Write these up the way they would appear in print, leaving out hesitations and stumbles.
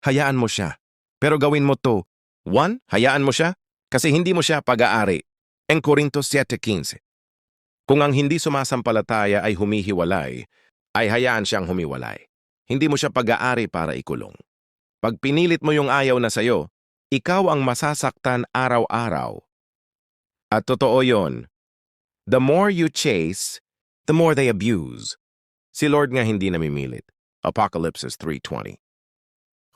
hayaan mo siya. Pero gawin mo to. 1. Hayaan mo siya kasi hindi mo siya pag-aari. En Corintos 7:15. Kung ang hindi sumasampalataya ay humihiwalay, ay hayaan siyang humiwalay. Hindi mo siya pag-aari para ikulong. Pag pinilit mo yung ayaw na sayo, ikaw ang masasaktan araw-araw. At totoo yon. The more you chase, the more they abuse. Si Lord nga hindi namimilit. Apocalypse 3:20.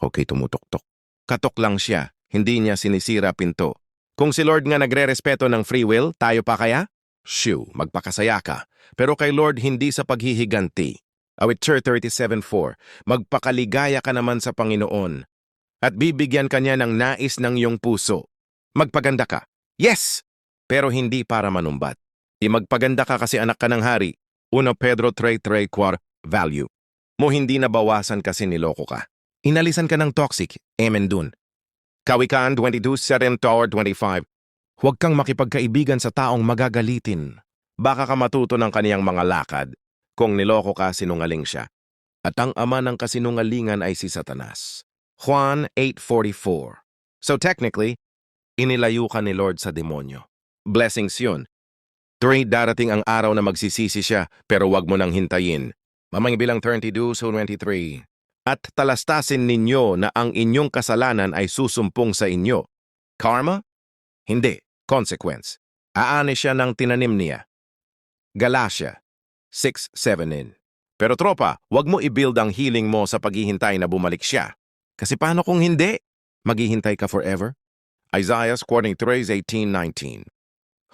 Okay, tumutok-tok. Katok lang siya, hindi niya sinisira pinto. Kung si Lord nga nagre-respeto ng free will, tayo pa kaya? Shoo, magpakasaya ka. Pero kay Lord hindi sa paghihiganti. Awit 37:4, magpakaligaya ka naman sa Panginoon at bibigyan ka niya ng nais ng iyong puso. Magpaganda ka. Yes! Pero hindi para manumbat. Magpaganda ka kasi anak ka ng hari. 1 Pedro 3:3, value. Mo hindi nabawasan kasi niloko ka. Inalisan ka ng toxic, amen dun. Kawikaan 22:7-25. Huwag kang makipagkaibigan sa taong magagalitin. Baka ka matuto ng kaniyang mga lakad. Kung niloko ka, sinungaling siya. At ang ama ng kasinungalingan ay si Satanas. Juan 8:44. So technically, inilayo ka ni Lord sa demonyo. Blessings yun. 3. Darating ang araw na magsisisi siya, pero wag mo nang hintayin. Mamang bilang 32:23. At talastasin ninyo na ang inyong kasalanan ay susumpong sa inyo. Karma? Hindi. Consequence. Aani siya ng tinanim niya. Galatia 6:7. Pero tropa, wag mo i-build ang healing mo sa paghihintay na bumalik siya. Kasi paano kung hindi? Maghihintay ka forever? Isaiah 43:18-19.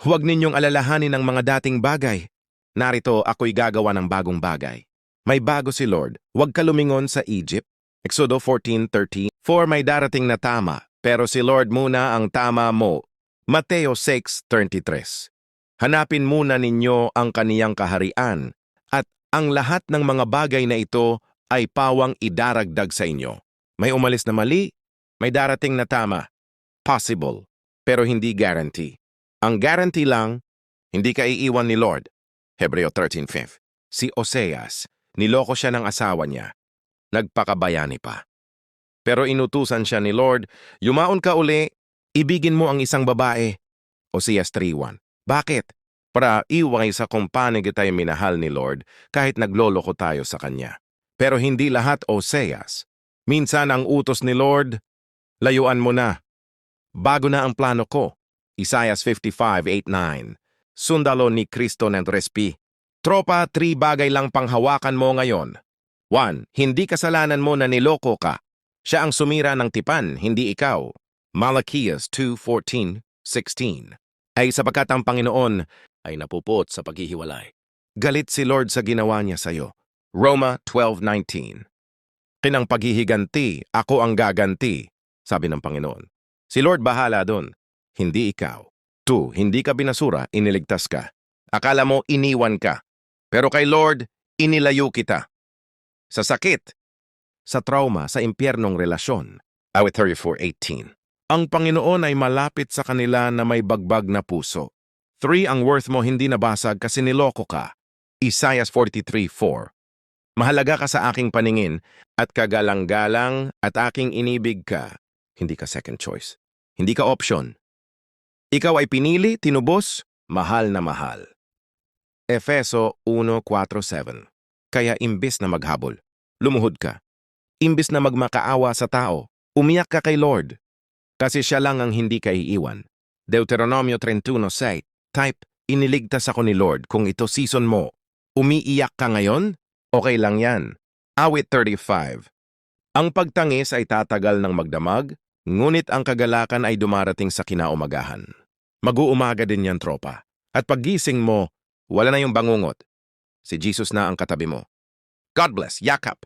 Huwag ninyong alalahanin ang mga dating bagay. Narito ako'y gagawa ng bagong bagay. May bago si Lord. Huwag ka lumingon sa Egypt. Exodo 14:30. For may darating na tama, pero si Lord muna ang tama mo. Mateo 6:33. Hanapin muna ninyo ang kaniyang kaharian at ang lahat ng mga bagay na ito ay pawang idaragdag sa inyo. May umalis na mali, may darating na tama. Possible, pero hindi guarantee. Ang guarantee lang, hindi ka iiwan ni Lord. Hebreo 13:5. Si Oseas, niloko siya ng asawa niya. Nagpakabayani pa. Pero inutusan siya ni Lord, yumaon ka uli, ibigin mo ang isang babae. Oseas 3:1. Bakit? Para iway sa kung paano kita'y minahal ni Lord kahit nagloloko tayo sa Kanya. Pero hindi lahat Oseas. Minsan ang utos ni Lord, layuan mo na. Bago na ang plano ko. Isaiah 55:8-9. Sundalo ni Kristo ng Respi. Tropa, 3 bagay lang panghawakan mo ngayon. 1. Hindi kasalanan mo na niloko ka. Siya ang sumira ng tipan, hindi ikaw. Malachias 2:14-16. Ay sapagkat ang Panginoon ay napupot sa paghihiwalay. Galit si Lord sa ginawa niya sa'yo. Roma 12:19. Kinang paghihiganti, ako ang gaganti, sabi ng Panginoon. Si Lord bahala doon, hindi ikaw. 2. Hindi ka binasura, iniligtas ka. Akala mo iniwan ka. Pero kay Lord, inilayo kita. Sa sakit, sa trauma, sa impyernong relasyon. Awit 34:18. Ang Panginoon ay malapit sa kanila na may bagbag na puso. 3. Ang worth mo hindi nabasag kasi niloko ka. Isaiah 43:4. Mahalaga ka sa aking paningin at kagalang-galang at aking inibig ka. Hindi ka second choice. Hindi ka option. Ikaw ay pinili, tinubos, mahal na mahal. Efeso 1:4-7. Kaya imbis na maghabol, lumuhod ka. Imbis na magmakaawa sa tao, umiyak ka kay Lord. Kasi siya lang ang hindi ka iiwan. Deuteronomio 31:6. Type, iniligtas ako ni Lord. Kung ito season mo, umiiyak ka ngayon? Okay lang yan. Awit 35. Ang pagtangis ay tatagal ng magdamag, ngunit ang kagalakan ay dumarating sa kinaumagahan. Mag-uumaga din yan, tropa. At paggising mo, wala na yung bangungot. Si Jesus na ang katabi mo. God bless. Yakap.